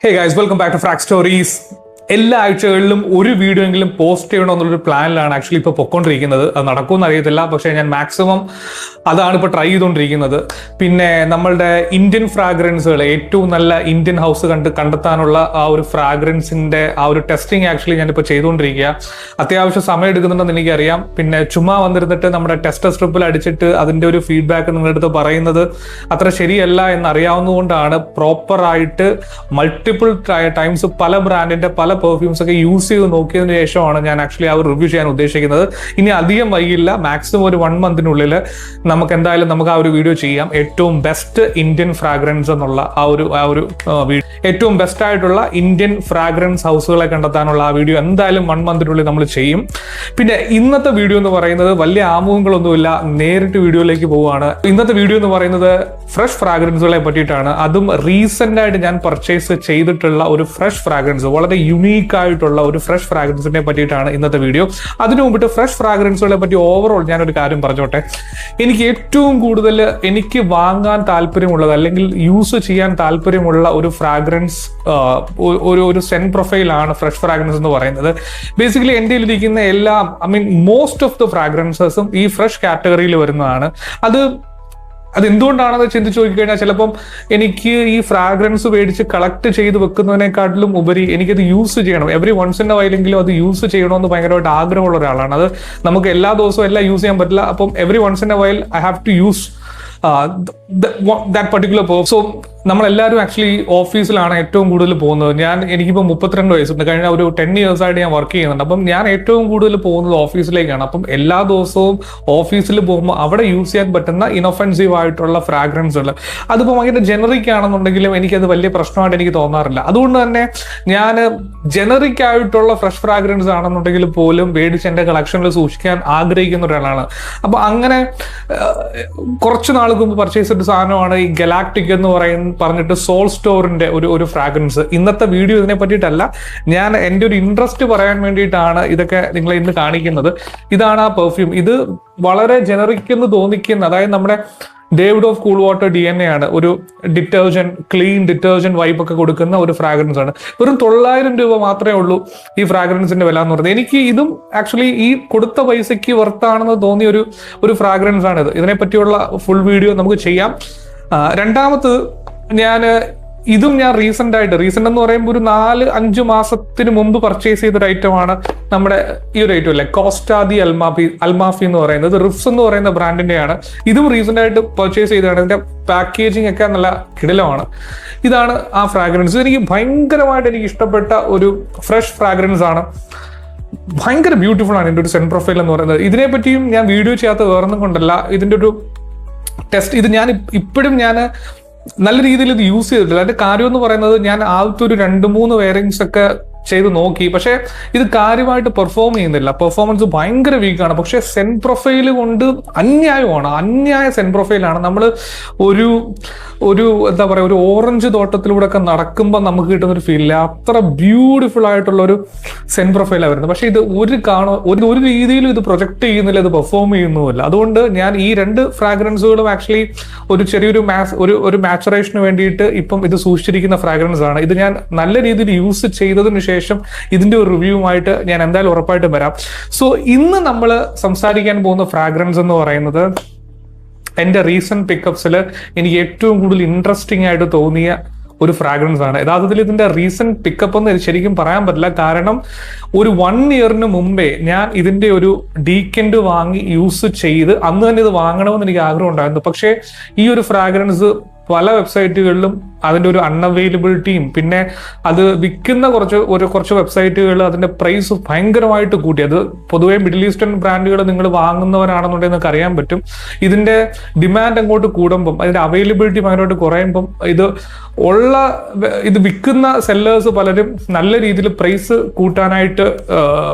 Hey guys, welcome back to Frack Stories. എല്ലാ ആഴ്ചകളിലും ഒരു video എങ്കിലും പോസ്റ്റ് ചെയ്യണമെന്നുള്ളൊരു പ്ലാനിലാണ് ആക്ച്വലി ഇപ്പോൾ പൊയ്ക്കൊണ്ടിരിക്കുന്നത്. അത് നടക്കുമെന്ന് അറിയത്തില്ല, പക്ഷേ ഞാൻ മാക്സിമം അതാണ് ഇപ്പോൾ ട്രൈ ചെയ്തുകൊണ്ടിരിക്കുന്നത്. പിന്നെ നമ്മളുടെ ഇന്ത്യൻ ഫ്രാഗ്രൻസുകൾ, ഏറ്റവും നല്ല ഇന്ത്യൻ ഹൗസ് കണ്ടെത്താനുള്ള ആ ഒരു ഫ്രാഗ്രൻസിൻ്റെ ആ ഒരു ടെസ്റ്റിംഗ് ആക്ച്വലി ഞാനിപ്പോൾ ചെയ്തുകൊണ്ടിരിക്കുക. അത്യാവശ്യം സമയം എടുക്കുന്നുണ്ടെന്ന് എനിക്കറിയാം. പിന്നെ ചുമ്മാ വന്നിരുന്നിട്ട് നമ്മുടെ ടെസ്റ്റ് സ്ട്രിപ്പിൽ അടിച്ചിട്ട് അതിൻ്റെ ഒരു ഫീഡ്ബാക്ക് നിങ്ങളുടെ അടുത്ത് പറയുന്നത് അത്ര ശരിയല്ല എന്നറിയാവുന്നതുകൊണ്ടാണ് പ്രോപ്പറായിട്ട് മൾട്ടിപ്പിൾ ടൈംസ് പല ബ്രാൻഡിൻ്റെ പല പെർഫ്യൂംസ് ഒക്കെ യൂസ് ചെയ്ത് നോക്കിയതിന് ശേഷമാണ് ഞാൻ ആക്ച്വലി ആ ഒരു റിവ്യൂ ചെയ്യാൻ ഉദ്ദേശിക്കുന്നത്. ഇനി അധികം വൈകില്ല, മാക്സിമം ഒരു 1 മന്തിനുള്ളിൽ നമുക്ക് എന്തായാലും ആ ഒരു വീഡിയോ ചെയ്യാം. ഏറ്റവും ബെസ്റ്റ് ഇന്ത്യൻ ഫ്രാഗ്രൻസ് എന്നുള്ള ആ ഒരു വീഡിയോ, ഏറ്റവും ബെസ്റ്റ് ആയിട്ടുള്ള ഇന്ത്യൻ ഫ്രാഗ്രൻസ് ഹൗസുകളെ കണ്ടെത്താനുള്ള ആ വീഡിയോ എന്തായാലും 1 മന്തിനുള്ളിൽ നമ്മൾ ചെയ്യും. പിന്നെ ഇന്നത്തെ വീഡിയോ എന്ന് പറയുന്നത് വലിയ ആമുഖങ്ങളൊന്നുമില്ല, നേരിട്ട് വീഡിയോയിലേക്ക് പോവുകയാണ്. ഇന്നത്തെ വീഡിയോ എന്ന് പറയുന്നത് ഫ്രഷ് ഫ്രാഗ്രൻസുകളെ പറ്റിയിട്ടാണ്. അതും റീസെന്റ് ആയിട്ട് ഞാൻ പർച്ചേസ് ചെയ്തിട്ടുള്ള ഒരു ഫ്രഷ് ഫ്രാഗ്രൻസ്, വളരെ യുണീക്ക് ആയിട്ടുള്ള ഒരു ഫ്രഷ് ഫ്രാഗ്രൻസിനെ പറ്റിയിട്ടാണ് ഇന്നത്തെ വീഡിയോ. അതിനു മുമ്പിട്ട് ഫ്രഷ് ഫ്രാഗ്രൻസുകളെ പറ്റി ഓവറോൾ ഞാനൊരു കാര്യം പറഞ്ഞോട്ടെ. എനിക്ക് ഏറ്റവും കൂടുതൽ എനിക്ക് വാങ്ങാൻ താല്പര്യമുള്ളത് അല്ലെങ്കിൽ യൂസ് ചെയ്യാൻ താല്പര്യമുള്ള ഒരു ഫ്രാഗ്രൻസ്, ഒരു സെൻ പ്രൊഫൈലാണ് ഫ്രഷ് ഫ്രാഗ്രൻസ് എന്ന് പറയുന്നത്. ബേസിക്കലി എൻ്റെ ഇരിക്കുന്ന എല്ലാം, മോസ്റ്റ് ഓഫ് ദ ഫ്രാഗ്രൻസസും ഈ ഫ്രഷ് കാറ്റഗറിയിൽ വരുന്നതാണ്. അതെന്തുകൊണ്ടാണെന്ന് ചിന്തിച്ച് നോക്കിക്കഴിഞ്ഞാൽ ചിലപ്പം എനിക്ക് ഈ ഫ്രാഗ്രൻസ് മേടിച്ച് കളക്ട് ചെയ്ത് വെക്കുന്നതിനെക്കാട്ടിലും ഉപരി എനിക്കത് യൂസ് ചെയ്യണം, എവറി വൺസ് ഇൻ എ വൈലെങ്കിലും അത് യൂസ് ചെയ്യണമെന്ന് ഭയങ്കരമായിട്ട് ആഗ്രഹമുള്ള ഒരാളാണ്. അത് നമുക്ക് എല്ലാ ദിവസവും എല്ലാം യൂസ് ചെയ്യാൻ പറ്റില്ല. അപ്പം every once in a while I have to use that particular purpose. So നമ്മളെല്ലാവരും ആക്ച്വലി ഓഫീസിലാണ് ഏറ്റവും കൂടുതൽ പോകുന്നത്. എനിക്കിപ്പോൾ 32 വയസ്സുണ്ട്. കഴിഞ്ഞ ഒരു 10 years ആയിട്ട് ഞാൻ വർക്ക് ചെയ്യുന്നുണ്ട്. അപ്പം ഞാൻ ഏറ്റവും കൂടുതൽ പോകുന്നത് ഓഫീസിലേക്കാണ്. അപ്പം എല്ലാ ദിവസവും ഓഫീസിൽ പോകുമ്പോൾ അവിടെ യൂസ് ചെയ്യാൻ പറ്റുന്ന ഇനൊഫെൻസീവ് ആയിട്ടുള്ള ഫ്രാഗ്രൻസുകൾ, അതിപ്പോൾ ഭയങ്കര ജനറിക് ആണെന്നുണ്ടെങ്കിലും എനിക്കത് വലിയ പ്രശ്നമായിട്ട് എനിക്ക് തോന്നാറില്ല. അതുകൊണ്ട് തന്നെ ഞാൻ ജനറിക് ആയിട്ടുള്ള ഫ്രഷ് ഫ്രാഗ്രൻസ് ആണെന്നുണ്ടെങ്കിൽ പോലും മേടിച്ച് എൻ്റെ കളക്ഷനിൽ സൂക്ഷിക്കാൻ ആഗ്രഹിക്കുന്ന ഒരാളാണ്. അപ്പം അങ്ങനെ കുറച്ച് നാൾക്ക് മുമ്പ് പർച്ചേസ് ചെയ്ത സാധനമാണ് ഈ ഗലാക്ടിക് എന്ന് പറഞ്ഞിട്ട് സോൾ സ്റ്റോറിന്റെ ഒരു ഫ്രാഗ്രൻസ്. ഇന്നത്തെ വീഡിയോ ഇതിനെ പറ്റിയിട്ടല്ല, ഞാൻ എൻ്റെ ഒരു ഇൻട്രസ്റ്റ് പറയാൻ വേണ്ടിയിട്ടാണ് ഇതൊക്കെ നിങ്ങളെ ഇന്ന് കാണിക്കുന്നത്. ഇതാണ് ആ പെർഫ്യൂം. ഇത് വളരെ ജനറിക് എന്ന് തോന്നിക്കുന്ന, അതായത് നമ്മുടെ David of cool water DNA ആണ്. ഒരു ഡിറ്റർജന്റ്, ക്ലീൻ ഡിറ്റർജന്റ് വൈബ് ഒക്കെ കൊടുക്കുന്ന ഒരു ഫ്രാഗ്രൻസ് ആണ്. വെറും 900 രൂപ മാത്രമേ ഉള്ളൂ ഈ ഫ്രാഗ്രൻസിന്റെ വില എന്ന് പറയുന്നത്. എനിക്ക് ഇതും ആക്ച്വലി ഈ കൊടുത്ത പൈസയ്ക്ക് വർത്താണെന്ന് തോന്നിയ ഒരു ഫ്രാഗ്രൻസ് ആണ് ഇത്. ഇതിനെപ്പറ്റിയുള്ള ഫുൾ വീഡിയോ നമുക്ക് ചെയ്യാം. രണ്ടാമത് ഇതും ഞാൻ റീസെന്റ് എന്ന് പറയുമ്പോൾ ഒരു 4-5 മാസത്തിന് മുമ്പ് പർച്ചേസ് ചെയ്തൊരു ഐറ്റമാണ്. നമ്മുടെ ഈ ഒരു ഐറ്റം അല്ലേ, കോസ്റ്റാ ദി അൽമാഫി എന്ന് പറയുന്നത്, റിഫ്സ് എന്ന് പറയുന്ന ബ്രാൻഡിന്റെയാണ്. ഇതും റീസെന്റ് ആയിട്ട് പർച്ചേസ് ചെയ്തതാണ്. ഇതിന്റെ പാക്കേജിങ് ഒക്കെ നല്ല കിടിലമാണ്. ഇതാണ് ആ ഫ്രാഗ്രൻസ്. എനിക്ക് ഭയങ്കരമായിട്ട് ഇഷ്ടപ്പെട്ട ഒരു ഫ്രഷ് ഫ്രാഗ്രൻസ് ആണ്. ഭയങ്കര ബ്യൂട്ടിഫുൾ ആണ് ഇതിന്റെ ഒരു സെൻ പ്രൊഫൈൽ എന്ന് പറയുന്നത്. ഇതിനെപ്പറ്റിയും ഞാൻ വീഡിയോ ചെയ്യാത്ത വേറൊന്നും കൊണ്ടല്ല, ഇതിന്റെ ഒരു ടെസ്റ്റ് ഇത് ഞാൻ ഇപ്പോഴും നല്ല രീതിയിൽ ഇത് യൂസ് ചെയ്തിട്ടില്ല. അതിന്റെ കാര്യം എന്ന് പറയുന്നത്, ഞാൻ ആദ്യത്തെ ഒരു 2-3 വെയറിങ്സ് ഒക്കെ ചെയ്ത് നോക്കി, പക്ഷെ ഇത് കാര്യമായിട്ട് പെർഫോം ചെയ്യുന്നില്ല. പെർഫോമൻസ് ഭയങ്കര വീക്കാണ്. പക്ഷെ സെൻ പ്രൊഫൈൽ കൊണ്ട് അന്യായ സെൻ പ്രൊഫൈലാണ്. നമ്മൾ ഒരു എന്താ പറയുക, ഒരു ഓറഞ്ച് തോട്ടത്തിലൂടെ ഒക്കെ നടക്കുമ്പോൾ നമുക്ക് കിട്ടുന്ന ഒരു ഫീലില്ല, അത്ര ബ്യൂട്ടിഫുൾ ആയിട്ടുള്ള ഒരു സെൻ പ്രൊഫൈലാണ് വരുന്നത്. പക്ഷെ ഇത് ഒരു രീതിയിലും ഇത് പ്രൊജക്ട് ചെയ്യുന്നില്ല, ഇത് പെർഫോം ചെയ്യുന്നുമില്ല. അതുകൊണ്ട് ഞാൻ ഈ 2 ഫ്രാഗ്രൻസുകളും ആക്ച്വലി ഒരു ചെറിയൊരു മാച്ചുറേഷന് വേണ്ടിയിട്ട് ഇപ്പം ഇത് സൂക്ഷിച്ചിരിക്കുന്ന ഫ്രാഗ്രൻസ് ആണ്. ഇത് ഞാൻ നല്ല രീതിയിൽ യൂസ് ചെയ്തതിനു ശേഷം ഇതിന്റെ ഒരു റിവ്യൂവുമായിട്ട് ഞാൻ എന്തായാലും ഉറപ്പായിട്ടും വരാം. സോ ഇന്ന് നമ്മൾ സംസാരിക്കാൻ പോകുന്ന ഫ്രാഗ്രൻസ് എന്ന് പറയുന്നത്, എൻ്റെ റീസെന്റ് പിക്കപ്സിൽ എനിക്ക് ഏറ്റവും കൂടുതൽ ഇൻട്രസ്റ്റിംഗ് ആയിട്ട് തോന്നിയ ഒരു ഫ്രാഗ്രൻസ് ആണ്. യഥാർത്ഥത്തിൽ ഇതിന്റെ റീസെന്റ് പിക്കപ്പ് എന്ന് ശരിക്കും പറയാൻ പറ്റില്ല. കാരണം ഒരു 1 ഇയറിന് മുമ്പേ ഞാൻ ഇതിന്റെ ഒരു ഡീക്കൻഡ് വാങ്ങി യൂസ് ചെയ്ത് അന്ന് തന്നെ ഇത് വാങ്ങണമെന്ന് എനിക്ക് ആഗ്രഹം ഉണ്ടായിരുന്നു. പക്ഷേ ഈ ഒരു ഫ്രാഗ്രൻസ് പല വെബ്സൈറ്റുകളിലും അതിൻ്റെ ഒരു അൺഅവൈലബിലിറ്റിയും, പിന്നെ അത് വിൽക്കുന്ന കുറച്ച് വെബ്സൈറ്റുകൾ അതിന്റെ പ്രൈസ് ഭയങ്കരമായിട്ട് കൂട്ടി. അത് പൊതുവേ മിഡിൽ ഈസ്റ്റേൺ ബ്രാൻഡുകൾ നിങ്ങൾ വാങ്ങുന്നവരാണെന്നുണ്ടെങ്കിൽ നിങ്ങൾക്ക് അറിയാൻ പറ്റും. ഇതിന്റെ ഡിമാൻഡ് അങ്ങോട്ട് കൂടുമ്പം, അതിന്റെ അവൈലബിലിറ്റി ഭയങ്കരമായിട്ട് കുറയുമ്പം, ഇത് വിൽക്കുന്ന സെല്ലേഴ്സ് പലരും നല്ല രീതിയിൽ പ്രൈസ് കൂട്ടാനായിട്ട്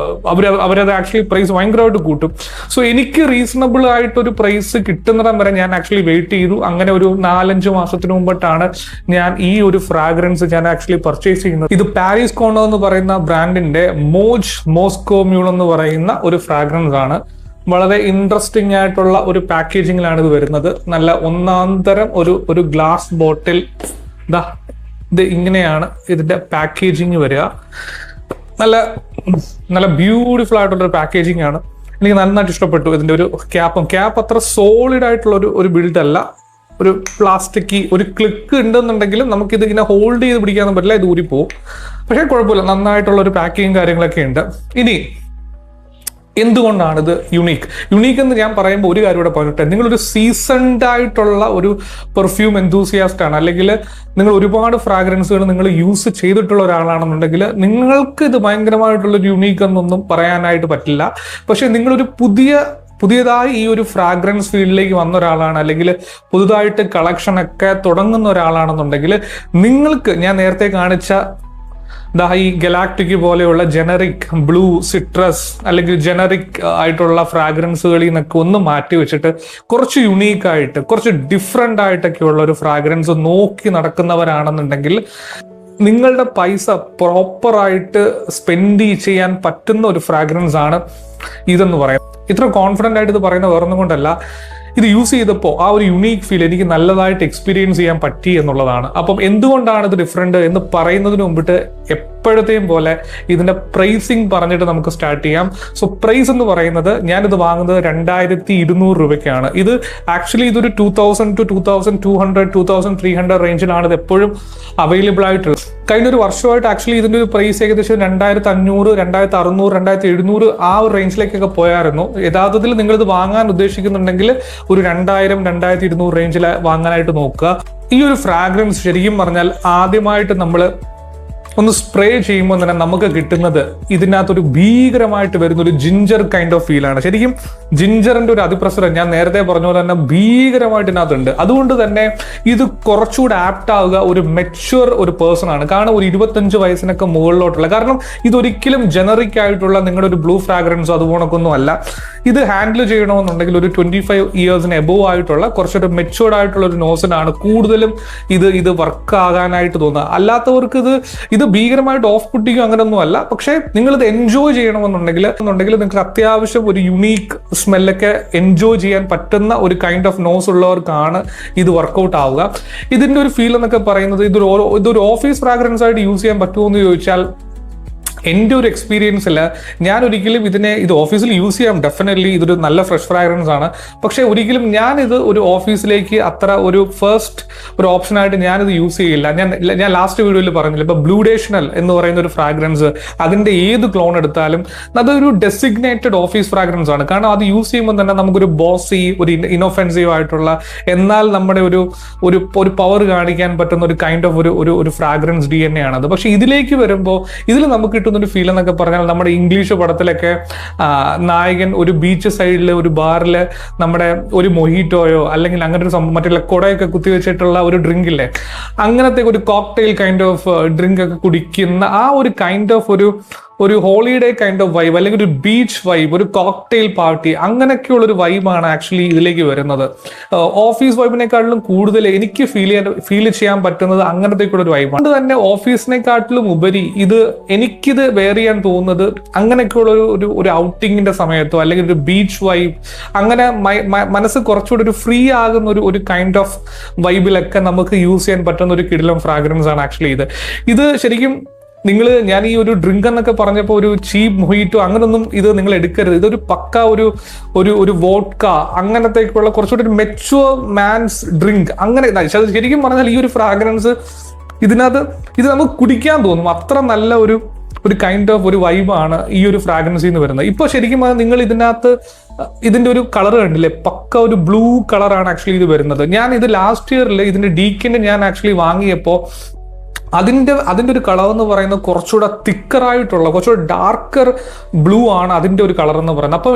അവരത് ആക്ച്വലി പ്രൈസ് ഭയങ്കരമായിട്ട് കൂട്ടും. സോ എനിക്ക് റീസണബിൾ ആയിട്ടൊരു പ്രൈസ് കിട്ടുന്നിടം വരെ ഞാൻ ആക്ച്വലി വെയിറ്റ് ചെയ്തു. അങ്ങനെ ഒരു 4-5 മാസത്തിന് മുമ്പിട്ടാണ് ഞാൻ ഈ ഒരു ഫ്രാഗ്രൻസ് ആക്ച്വലി പർച്ചേസ് ചെയ്യുന്നത്. ഇത് പാരീസ് കോണോ എന്ന് പറയുന്ന ബ്രാൻഡിന്റെ മോസ്കോ മ്യൂൾ എന്ന് പറയുന്ന ഒരു ഫ്രാഗ്രൻസ് ആണ്. വളരെ ഇൻട്രസ്റ്റിംഗ് ആയിട്ടുള്ള ഒരു പാക്കേജിങ്ങിലാണ് ഇത് വരുന്നത്. നല്ല ഒന്നാന്തരം ഒരു ഗ്ലാസ് ബോട്ടിൽ. ഇത് ഇങ്ങനെയാണ് ഇതിന്റെ പാക്കേജിങ് വരിക. നല്ല നല്ല ബ്യൂട്ടിഫുൾ ആയിട്ടുള്ളൊരു പാക്കേജിങ് ആണ്. എനിക്ക് നന്നായിട്ട് ഇഷ്ടപ്പെട്ടു ഇതിന്റെ ഒരു ക്യാപ്പ് അത്ര സോളിഡ് ആയിട്ടുള്ള ഒരു ബിൽഡ് അല്ല. ഒരു പ്ലാസ്റ്റിക് ഒരു ക്ലിക്ക് ഉണ്ടെന്നുണ്ടെങ്കിലും നമുക്കിത് ഇങ്ങനെ ഹോൾഡ് ചെയ്ത് പിടിക്കാനൊന്നും പറ്റില്ല, ഇത് ഊരിപ്പോവും. പക്ഷേ കുഴപ്പമില്ല, നന്നായിട്ടുള്ള ഒരു പാക്കിങ് കാര്യങ്ങളൊക്കെ ഉണ്ട്. ഇനി എന്തുകൊണ്ടാണ് ഇത് യുണീക്ക് എന്ന് ഞാൻ പറയുമ്പോൾ ഒരു കാര്യം ഇവിടെ പറഞ്ഞിട്ട്, നിങ്ങളൊരു സീസൺഡ് ആയിട്ടുള്ള ഒരു പെർഫ്യൂം എന്തൂസിയാസ്റ്റ് ആണ്, അല്ലെങ്കിൽ നിങ്ങൾ ഒരുപാട് ഫ്രാഗ്രൻസുകൾ നിങ്ങൾ യൂസ് ചെയ്തിട്ടുള്ള ഒരാളാണെന്നുണ്ടെങ്കിൽ നിങ്ങൾക്ക് ഇത് ഭയങ്കരമായിട്ടുള്ളൊരു യുണീക്ക് എന്നൊന്നും പറയാനായിട്ട് പറ്റില്ല. പക്ഷെ നിങ്ങളൊരു പുതിയതായി ഈ ഒരു ഫ്രാഗ്രൻസ് ഫീൽഡിലേക്ക് വന്ന ഒരാളാണ്, അല്ലെങ്കിൽ പുതുതായിട്ട് കളക്ഷൻ ഒക്കെ തുടങ്ങുന്ന ഒരാളാണെന്നുണ്ടെങ്കിൽ നിങ്ങൾക്ക് ഞാൻ നേരത്തെ കാണിച്ച ഈ ഗലാക്ടിക് പോലെയുള്ള ജനറിക് ബ്ലൂ, സിട്രസ് അല്ലെങ്കിൽ ജനറിക് ആയിട്ടുള്ള ഫ്രാഗ്രൻസുകളിൽ നിന്നൊക്കെ ഒന്ന് മാറ്റി വെച്ചിട്ട് കുറച്ച് യുണീക്കായിട്ട് കുറച്ച് ഡിഫറെൻ്റ് ആയിട്ടൊക്കെയുള്ള ഒരു ഫ്രാഗ്രൻസ് നോക്കി നടക്കുന്നവരാണെന്നുണ്ടെങ്കിൽ നിങ്ങളുടെ പൈസ പ്രോപ്പറായിട്ട് സ്പെൻഡ് ചെയ്യാൻ പറ്റുന്ന ഒരു ഫ്രാഗ്രൻസ് ആണ് ഇതെന്ന് പറയാം. ഇത്ര കോൺഫിഡൻ്റ് ആയിട്ട് ഇത് പറയുന്ന വേറൊന്നും കൊണ്ടല്ല, ഇത് യൂസ് ചെയ്തപ്പോൾ ആ ഒരു യുണീക്ക് ഫീൽ എനിക്ക് നല്ലതായിട്ട് എക്സ്പീരിയൻസ് ചെയ്യാൻ പറ്റി എന്നുള്ളതാണ്. അപ്പം എന്തുകൊണ്ടാണ് ഇത് ഡിഫറെന്റ് എന്ന് പറയുന്നതിന് മുമ്പിട്ട് എപ്പോഴത്തെയും പോലെ ഇതിന്റെ പ്രൈസിങ് പറഞ്ഞിട്ട് നമുക്ക് സ്റ്റാർട്ട് ചെയ്യാം. സോ പ്രൈസ് എന്ന് പറയുന്നത്, ഞാനിത് വാങ്ങുന്നത് 2200 രൂപയ്ക്കാണ്. ഇത് ആക്ച്വലി ഇതൊരു 2000 to 2200 2300 റേഞ്ചിലാണ് ഇത് എപ്പോഴും അവൈലബിൾ ആയിട്ടുള്ളത്. കഴിഞ്ഞൊരു വർഷമായിട്ട് ആക്ച്വലി ഇതിന്റെ ഒരു പ്രൈസ് ഏകദേശം 2500 2600 2700 ആ ഒരു റേഞ്ചിലേക്കൊക്കെ പോയായിരുന്നു. യഥാർത്ഥത്തിൽ നിങ്ങൾ ഇത് വാങ്ങാൻ ഉദ്ദേശിക്കുന്നുണ്ടെങ്കിൽ ഒരു 2000 2200 റേഞ്ചിൽ വാങ്ങാനായിട്ട് നോക്കുക. ഈ ഒരു ഫ്രാഗ്രൻസ് ശരിക്കും പറഞ്ഞാൽ ആദ്യമായിട്ട് നമ്മൾ ഒന്ന് സ്പ്രേ ചെയ്യുമ്പോൾ തന്നെ നമുക്ക് കിട്ടുന്നത് ഇതിനകത്തൊരു ഭീകരമായിട്ട് വരുന്ന ഒരു ജിഞ്ചർ കൈൻഡ് ഓഫ് ഫീലാണ്. ശരിക്കും ജിഞ്ചറിന്റെ ഒരു അതിപ്രസരം ഞാൻ നേരത്തെ പറഞ്ഞ പോലെ തന്നെ ഭീകരമായിട്ട് ഇതിനകത്തുണ്ട്. അതുകൊണ്ട് തന്നെ ഇത് കുറച്ചുകൂടെ ആപ്റ്റ് ആവുക ഒരു മെച്യൂർ ഒരു പേഴ്സൺ ആണ്. കാരണം ഒരു 25 വയസ്സിനൊക്കെ മുകളിലോട്ടുള്ള, കാരണം ഇതൊരിക്കലും ജനറിക് ആയിട്ടുള്ള നിങ്ങളുടെ ഒരു ബ്ലൂ ഫ്രാഗ്രൻസോ അതുപോലൊന്നും അല്ല. ഇത് ഹാൻഡിൽ ചെയ്യണമെന്നുണ്ടെങ്കിൽ ഒരു 25 ഇയേഴ്സിന് എബോവ് ആയിട്ടുള്ള കുറച്ചൊരു മെച്യൂർഡ് ആയിട്ടുള്ള ഒരു നോസിനാണ് കൂടുതലും ഇത് വർക്ക് ആകാനായിട്ട് തോന്നുക. അല്ലാത്തവർക്ക് ഇത് ഭീകരമായിട്ട് ഓഫ് പുട്ടിങ്ങോ അങ്ങനെയൊന്നും അല്ല. പക്ഷേ നിങ്ങൾ ഇത് എൻജോയ് ചെയ്യണമെന്നുണ്ടെങ്കിൽ നിങ്ങൾക്ക് അത്യാവശ്യം ഒരു യുണീക്ക് സ്മെല്ലൊക്കെ എൻജോയ് ചെയ്യാൻ പറ്റുന്ന ഒരു കൈൻഡ് ഓഫ് നോസ് ഉള്ളവർക്കാണ് ഇത് വർക്കൗട്ട് ആവുക. ഇതിന്റെ ഒരു ഫീൽ എന്നൊക്കെ പറയുന്നത് ഇതൊരു ഓഫീസ് ഫ്രാഗ്രൻസ് ആയിട്ട് യൂസ് ചെയ്യാൻ പറ്റുമോ എന്ന് ചോദിച്ചാൽ എൻ്റെ ഒരു എക്സ്പീരിയൻസിൽ ഞാൻ ഒരിക്കലും ഇത് ഓഫീസിൽ യൂസ് ചെയ്യാം. ഡെഫിനറ്റ്ലി ഇതൊരു നല്ല ഫ്രഷ് ഫ്രാഗ്രൻസ് ആണ്. പക്ഷേ ഒരിക്കലും ഞാനിത് ഒരു ഓഫീസിലേക്ക് അത്ര ഒരു ഫസ്റ്റ് ഒരു ഓപ്ഷനായിട്ട് ഞാനിത് യൂസ് ചെയ്യില്ല. ഞാൻ ലാസ്റ്റ് വീഡിയോയിൽ പറഞ്ഞില്ല, ഇപ്പോൾ ബ്ലൂഡേഷണൽ എന്ന് പറയുന്ന ഒരു ഫ്രാഗ്രൻസ്, അതിൻ്റെ ഏത് ക്ലോൺ എടുത്താലും അതൊരു ഡെസിഗ്നേറ്റഡ് ഓഫീസ് ഫ്രാഗ്രൻസ് ആണ്. കാരണം അത് യൂസ് ചെയ്യുമ്പോൾ തന്നെ നമുക്കൊരു ബോസി, ഒരു ഇനോഫെൻസീവ് ആയിട്ടുള്ള, എന്നാൽ നമ്മുടെ ഒരു പവർ കാണിക്കാൻ പറ്റുന്ന ഒരു കൈൻഡ് ഓഫ് ഒരു ഫ്രാഗ്രൻസ് DNA ആണത്. പക്ഷെ ഇതിലേക്ക് വരുമ്പോൾ ഇതിൽ നമുക്ക് ഒരു ഫീൽ എന്നൊക്കെ പറഞ്ഞാൽ നമ്മുടെ ഇംഗ്ലീഷ് പടത്തിലൊക്കെ നായകൻ ഒരു ബീച്ച് സൈഡിൽ ഒരു ബാറിൽ നമ്മുടെ ഒരു മൊഹിറ്റോയോ അല്ലെങ്കിൽ അങ്ങനെ ഒരു മറ്റുള്ള കുടയൊക്കെ കുത്തിവെച്ചിട്ടുള്ള ഒരു ഡ്രിങ്ക് ഇല്ലേ, അങ്ങനത്തെ ഒരു കോക്ടെയിൽ കൈൻഡ് ഓഫ് ഡ്രിങ്ക് ഒക്കെ കുടിക്കുന്ന ആ ഒരു കൈൻഡ് ഓഫ് ഒരു ഹോളിഡേ കൈൻഡ് ഓഫ് വൈബ്, അല്ലെങ്കിൽ ഒരു ബീച്ച് വൈബ്, ഒരു കോക്ടെയിൽ പാർട്ടി, അങ്ങനെയൊക്കെയുള്ളൊരു വൈബാണ് ആക്ച്വലി ഇതിലേക്ക് വരുന്നത്. ഓഫീസ് വൈബിനെക്കാട്ടിലും കൂടുതൽ എനിക്ക് ഫീൽ ചെയ്യാൻ പറ്റുന്നത് അങ്ങനത്തേക്കുള്ള ഒരു വൈബാണ്. അതുകൊണ്ട് തന്നെ ഓഫീസിനെക്കാട്ടിലും ഉപരി എനിക്കിത് വെയർ ചെയ്യാൻ തോന്നുന്നത് അങ്ങനെയൊക്കെയുള്ള ഒരു ഔട്ടിങ്ങിന്റെ സമയത്തോ അല്ലെങ്കിൽ ഒരു ബീച്ച് വൈബ്, അങ്ങനെ മനസ്സ് കുറച്ചുകൂടി ഒരു ഫ്രീ ആകുന്ന ഒരു കൈൻഡ് ഓഫ് വൈബിലൊക്കെ നമുക്ക് യൂസ് ചെയ്യാൻ പറ്റുന്ന ഒരു കിടിലം ഫ്രാഗ്രൻസ് ആണ് ആക്ച്വലി ഇത് ശരിക്കും ഞാൻ ഈ ഒരു ഡ്രിങ്ക് എന്നൊക്കെ പറഞ്ഞപ്പോൾ ഒരു ചീപ്പ് മൊഹിറ്റോ അങ്ങനൊന്നും ഇത് നിങ്ങൾ എടുക്കരുത്. ഇതൊരു പക്ക ഒരു വോഡ്ക അങ്ങനത്തേക്കുള്ള കുറച്ചുകൂടി ഒരു മെച്യൂർ മാൻസ് ഡ്രിങ്ക്. അങ്ങനെ ശരിക്കും പറഞ്ഞാൽ ഈ ഒരു ഫ്രാഗ്രൻസ് ഇത് നമുക്ക് കുടിക്കാൻ തോന്നും. അത്ര നല്ല ഒരു കൈൻഡ് ഓഫ് ഒരു വൈബാണ് ഈ ഒരു ഫ്രാഗ്രൻസിൽ നിന്ന് വരുന്നത്. ഇപ്പൊ ശരിക്കും നിങ്ങൾ ഇതിന്റെ ഒരു കളർ കണ്ടില്ലേ, പക്ക ഒരു ബ്ലൂ കളറാണ് ആക്ച്വലി ഇത് വരുന്നത്. ഞാൻ ഇത് ലാസ്റ്റ് ഇയറിൽ ഇതിന്റെ ഡീക്കിന്റെ ഞാൻ ആക്ച്വലി വാങ്ങിയപ്പോൾ അതിന്റെ ഒരു കളർ എന്ന് പറയുന്നത് കുറച്ചുകൂടെ തിക്കറായിട്ടുള്ള കുറച്ചുകൂടെ ഡാർക്കർ ബ്ലൂ ആണ് അതിന്റെ ഒരു കളർ എന്ന് പറയുന്നത്. അപ്പം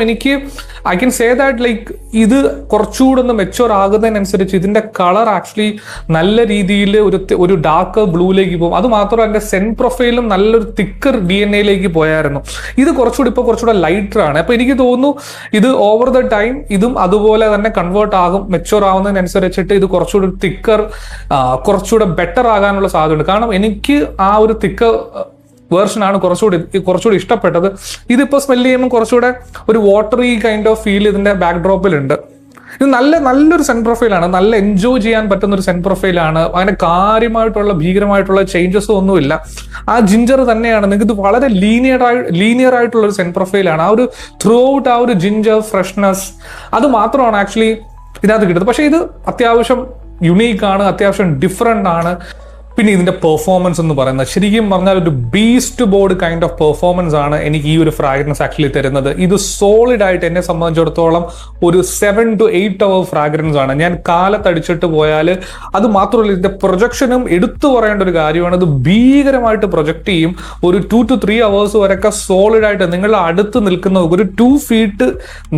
I can say that like ഇത് കുറച്ചുകൂടെ ഒന്ന് മെച്യൂർ ആകുന്നതിനനുസരിച്ച് ഇതിന്റെ കളർ ആക്ച്വലി നല്ല രീതിയിൽ ഒരു ഡാർക്കർ ബ്ലൂയിലേക്ക് പോകും. അത് മാത്രമല്ല എൻ്റെ സെൻറ്റ് പ്രൊഫൈലും നല്ലൊരു തിക്കർ DNA പോയായിരുന്നു. ഇത് കുറച്ചുകൂടെ ലൈറ്റർ ആണ്. അപ്പൊ എനിക്ക് തോന്നുന്നു ഇത് ഓവർ ദ ടൈം ഇതും അതുപോലെ തന്നെ കൺവേർട്ട് ആകും. മെച്യൂർ ആവുന്നതിനനുസരിച്ചിട്ട് ഇത് കുറച്ചുകൂടെ തിക്കർ, കുറച്ചുകൂടെ ബെറ്റർ ആകാനുള്ള സാധ്യതയുണ്ട്. കാരണം എനിക്ക് ആ ഒരു തിക്കർ വേർഷനാണ് കുറച്ചുകൂടി ഇഷ്ടപ്പെട്ടത്. ഇതിപ്പോൾ സ്മെല് ചെയ്യുമ്പോൾ കുറച്ചുകൂടെ ഒരു വാട്ടറി കൈൻഡ് ഓഫ് ഫീൽ ഇതിന്റെ ബാക്ക് ഡ്രോപ്പിലുണ്ട്. ഇത് നല്ലൊരു സെന്റ് പ്രൊഫൈലാണ്, നല്ല എൻജോയ് ചെയ്യാൻ പറ്റുന്ന ഒരു സെന്റ് പ്രൊഫൈലാണ്. അങ്ങനെ കാര്യമായിട്ടുള്ള ഭീകരമായിട്ടുള്ള ചേഞ്ചസും ഒന്നുമില്ല. ആ ജിഞ്ചർ തന്നെയാണ്. നിങ്ങൾക്ക് ഇത് വളരെ ലീനിയർ ആയിട്ടുള്ള ഒരു സെന്റ് പ്രൊഫൈലാണ്. ആ ഒരു ത്രൂ ഔട്ട് ആ ഒരു ജിഞ്ചർ ഫ്രഷ്നെസ് അത് മാത്രമാണ് ആക്ച്വലി ഇതിനകത്ത് കിട്ടുന്നത്. പക്ഷേ ഇത് അത്യാവശ്യം യുണീക്ക് ആണ്, അത്യാവശ്യം ഡിഫറെന്റ് ആണ്. പിന്നെ ഇതിന്റെ പെർഫോമൻസ് എന്ന് പറയുന്നത് ശരിക്കും പറഞ്ഞാൽ ഒരു beast board kind of performance ആണ് എനിക്ക് ഈ ഒരു ഫ്രാഗ്രൻസ് ആക്ച്വലി തരുന്നത്. ഇത് സോളിഡ് ആയിട്ട് എന്നെ സംബന്ധിച്ചിടത്തോളം ഒരു 7 to 8 hour ഫ്രാഗ്രൻസ് ആണ്. ഞാൻ കാലത്തടിച്ചിട്ട് പോയാൽ അത് മാത്രമല്ല, ഇതിന്റെ പ്രൊജക്ഷനും എടുത്തു പറയേണ്ട ഒരു കാര്യമാണ്. ഇത് ഭീകരമായിട്ട് പ്രൊജക്ട് ചെയ്യും. ഒരു 2 to 3 hours വരെയൊക്കെ സോളിഡ് ആയിട്ട് നിങ്ങളുടെ അടുത്ത് നിൽക്കുന്ന ഒരു 2 feet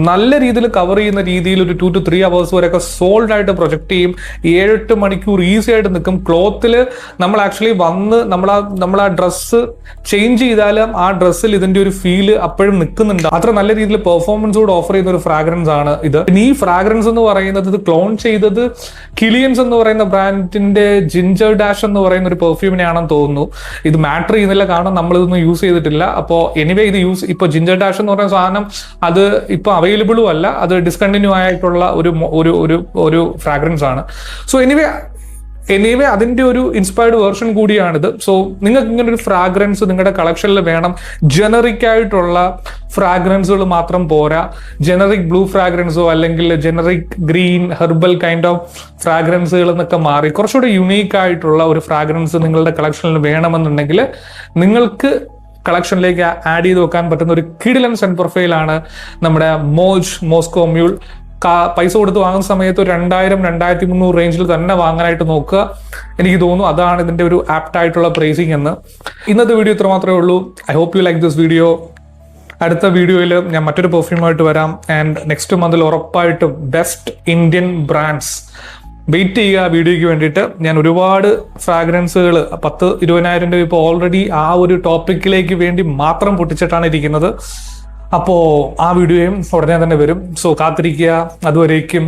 നല്ല രീതിയിൽ കവർ ചെയ്യുന്ന രീതിയിൽ ഒരു 2 to 3 hours വരെയൊക്കെ സോളിഡ് ആയിട്ട് പ്രൊജക്ട് ചെയ്യും. 7-8 മണിക്കൂർ ഈസി ആയിട്ട് നിൽക്കും. ക്ലോത്തിൽ നമ്മൾ ആക്ച്വലി വന്ന് നമ്മൾ ആ ഡ്രസ്സ് ചേഞ്ച് ചെയ്താലും ആ ഡ്രസ്സിൽ ഇതിന്റെ ഒരു ഫീല് അപ്പോഴും നിൽക്കുന്നുണ്ട്. അത്ര നല്ല രീതിയിൽ പെർഫോമൻസ് കൂടെ ഓഫർ ചെയ്യുന്ന ഒരു ഫ്രാഗ്രൻസ് ആണ് ഇത്. ഈ ഫ്രാഗ്രൻസ് എന്ന് പറയുന്നത് ഇത് ക്ലോൺ ചെയ്തത് കിലിയൻസ് എന്ന് പറയുന്ന ബ്രാൻഡിന്റെ ജിഞ്ചർ ഡാഷ് എന്ന് പറയുന്ന ഒരു പെർഫ്യൂമിനെയാണെന്ന് തോന്നുന്നു. ഇത് മാറ്റർ ചെയ്യുന്നില്ല, കാരണം നമ്മൾ ഇതൊന്നും യൂസ് ചെയ്തിട്ടില്ല. അപ്പോൾ എനിവേ ഇത് ഇപ്പൊ ജിഞ്ചർ ഡാഷ് എന്ന് പറയുന്ന സാധനം അത് ഇപ്പൊ അവൈലബിളും അല്ല, അത് ഡിസ്കണ്ടിന്യൂ ആയിട്ടുള്ള ഒരു ഫ്രാഗ്രൻസ് ആണ്. സോ എനിവേ അതിന്റെ ഒരു ഇൻസ്പയർഡ് വേർഷൻ കൂടിയാണിത്. സോ നിങ്ങൾക്ക് ഇങ്ങനെ ഒരു ഫ്രാഗ്രൻസ് നിങ്ങളുടെ കളക്ഷനിൽ വേണം. ജനറിക് ആയിട്ടുള്ള ഫ്രാഗ്രൻസുകൾ മാത്രം പോരാ. ജനറിക് ബ്ലൂ ഫ്രാഗ്രൻസോ അല്ലെങ്കിൽ generic green herbal kind of ഫ്രാഗ്രൻസുകൾ എന്നൊക്കെ മാറി കുറച്ചുകൂടി യുണീക്ക് ആയിട്ടുള്ള ഒരു ഫ്രാഗ്രൻസ് നിങ്ങളുടെ കളക്ഷനിൽ വേണമെന്നുണ്ടെങ്കിൽ നിങ്ങൾക്ക് കളക്ഷനിലേക്ക് ആഡ് ചെയ്ത് വെക്കാൻ പറ്റുന്ന ഒരു കിടിലൻ സെന്റ് പ്രൊഫൈലാണ് നമ്മുടെ മോസ്കോ മ്യൂൾ. പൈസ കൊടുത്ത് വാങ്ങുന്ന സമയത്ത് 2000-2300 റേഞ്ചിൽ തന്നെ വാങ്ങാനായിട്ട് നോക്കുക. എനിക്ക് തോന്നുന്നു അതാണ് ഇതിന്റെ ഒരു ആപ്റ്റ് ആയിട്ടുള്ള പ്രൈസിങ് എന്ന്. ഇന്നത്തെ വീഡിയോ ഇത്ര മാത്രമേ ഉള്ളൂ. I hope you like this video. അടുത്ത വീഡിയോയിൽ ഞാൻ മറ്റൊരു പെർഫ്യൂമായിട്ട് വരാം. ആൻഡ് നെക്സ്റ്റ് മന്തിൽ ഉറപ്പായിട്ടും ബെസ്റ്റ് ഇന്ത്യൻ ബ്രാൻഡ്സ് വെയിറ്റ് ചെയ്യുക വീഡിയോയ്ക്ക് വേണ്ടിയിട്ട്. ഞാൻ ഒരുപാട് ഫ്രാഗ്രൻസുകൾ 10-20,000 രൂപ ഇപ്പോൾ ഓൾറെഡി ആ ഒരു ടോപ്പിക്കിലേക്ക് വേണ്ടി മാത്രം പൊട്ടിച്ചിട്ടാണ് ഇരിക്കുന്നത്. അപ്പോൾ ആ വീഡിയോയും ഉടനെ തന്നെ വരും. സോ കാത്തിരിക്കുക. അതുവരേക്കും